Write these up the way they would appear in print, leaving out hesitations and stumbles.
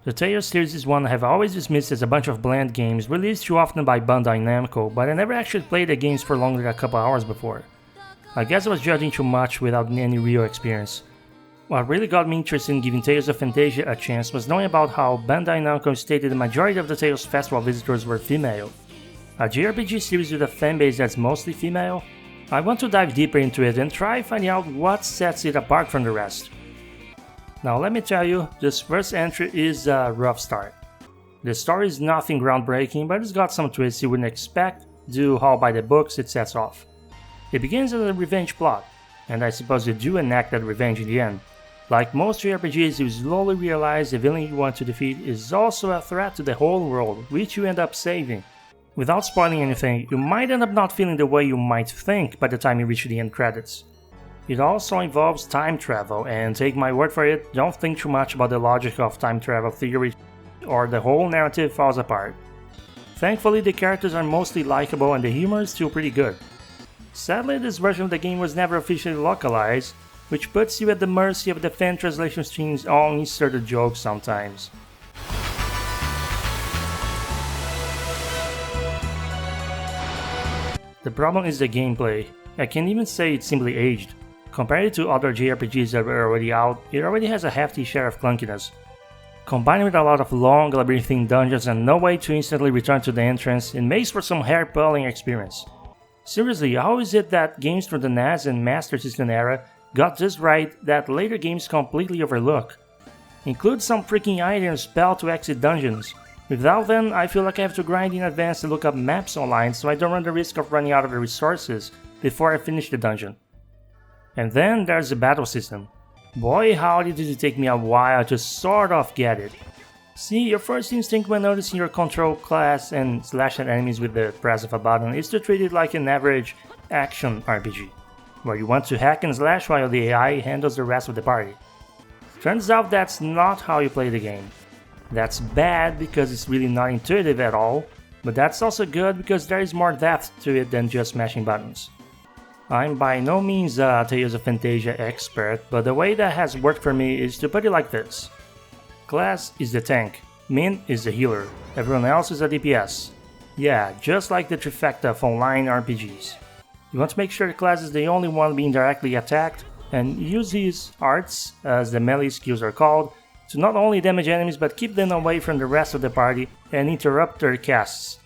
The Tales series is one I have always dismissed as a bunch of bland games released too often by Bandai Namco, but I never actually played the games for longer than a couple hours before. I guess I was judging too much without any real experience. What really got me interested in giving Tales of Phantasia a chance was knowing about how Bandai Namco stated the majority of the Tales Festival visitors were female. A JRPG series with a fanbase that's mostly female? I want to dive deeper into it and try finding out what sets it apart from the rest. Now let me tell you, this first entry is a rough start. The story is nothing groundbreaking, but it's got some twists you wouldn't expect due how by the books it sets off. It begins as a revenge plot, and I suppose you do enact that revenge in the end. Like most JRPGs, you slowly realize the villain you want to defeat is also a threat to the whole world, which you end up saving. Without spoiling anything, you might end up not feeling the way you might think by the time you reach the end credits. It also involves time travel, and take my word for it, don't think too much about the logic of time travel theory or the whole narrative falls apart. Thankfully, the characters are mostly likable and the humor is still pretty good. Sadly, this version of the game was never officially localized, which puts you at the mercy of the fan translation team's own inserted jokes sometimes. The problem is the gameplay. I can't even say it's simply aged. Compared to other JRPGs that were already out, it already has a hefty share of clunkiness. Combined with a lot of long, labyrinthine dungeons and no way to instantly return to the entrance, it makes for some hair-pulling experience. Seriously, how is it that games from the NES and Master System era got this right that later games completely overlook? Include some freaking items spelled to exit dungeons. Without them, I feel like I have to grind in advance to look up maps online so I don't run the risk of running out of the resources before I finish the dungeon. And then there's the battle system. Boy howdy did it take me a while to sort of get it. See, your first instinct when noticing your control class and slashing enemies with the press of a button is to treat it like an average action RPG, where you want to hack and slash while the AI handles the rest of the party. Turns out that's not how you play the game. That's bad because it's really not intuitive at all, but that's also good because there is more depth to it than just mashing buttons. I'm by no means a Tales of Phantasia expert, but the way that has worked for me is to put it like this. Class is the tank, Min is the healer, everyone else is a DPS. Yeah, just like the trifecta of online RPGs. You want to make sure the class is the only one being directly attacked, and use his arts, as the melee skills are called, to not only damage enemies but keep them away from the rest of the party and interrupt their casts.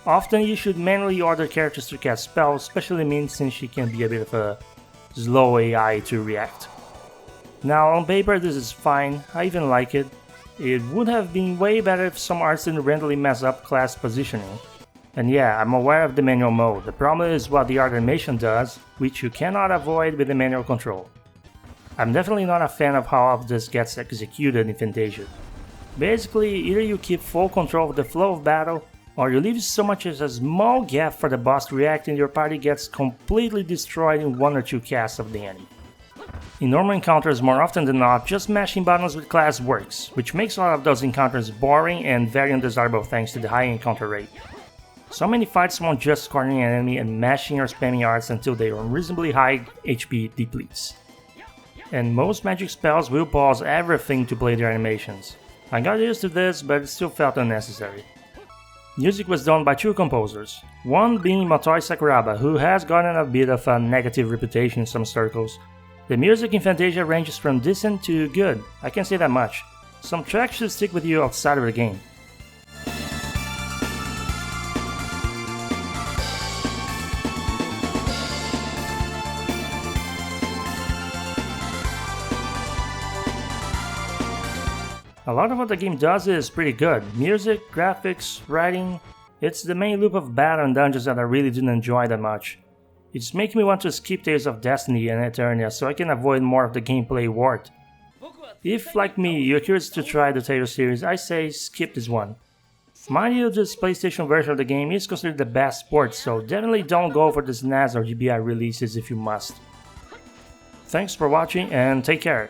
Often you should manually order characters to cast spells, especially Min since she can be a bit of a slow AI to react. Now on paper this is fine, I even like it. It would have been way better if some arts didn't randomly mess up class positioning. And yeah, I'm aware of the manual mode, the problem is what the art animation does, which you cannot avoid with the manual control. I'm definitely not a fan of how all of this gets executed in Phantasia. Basically, either you keep full control of the flow of battle, or you leave so much as a small gap for the boss to react and your party gets completely destroyed in one or two casts of the enemy. In normal encounters, more often than not, just mashing buttons with class works, which makes a lot of those encounters boring and very undesirable thanks to the high encounter rate. So many fights want just cornering an enemy and mashing or spamming arts until their unreasonably high HP depletes. And most magic spells will pause everything to play their animations. I got used to this, but it still felt unnecessary. Music was done by two composers, one being Motoi Sakuraba, who has gotten a bit of a negative reputation in some circles. The music in Phantasia ranges from decent to good, I can say that much. Some tracks should stick with you outside of the game. A lot of what the game does is pretty good. Music, graphics, writing. It's the main loop of battle and dungeons that I really didn't enjoy that much. It's making me want to skip Tales of Destiny and Eternia so I can avoid more of the gameplay wart. If, like me, you're curious to try the Tales series, I say skip this one. Mind you, this PlayStation version of the game is considered the best port, so definitely don't go for the SNES or GBI releases if you must. Thanks for watching and take care.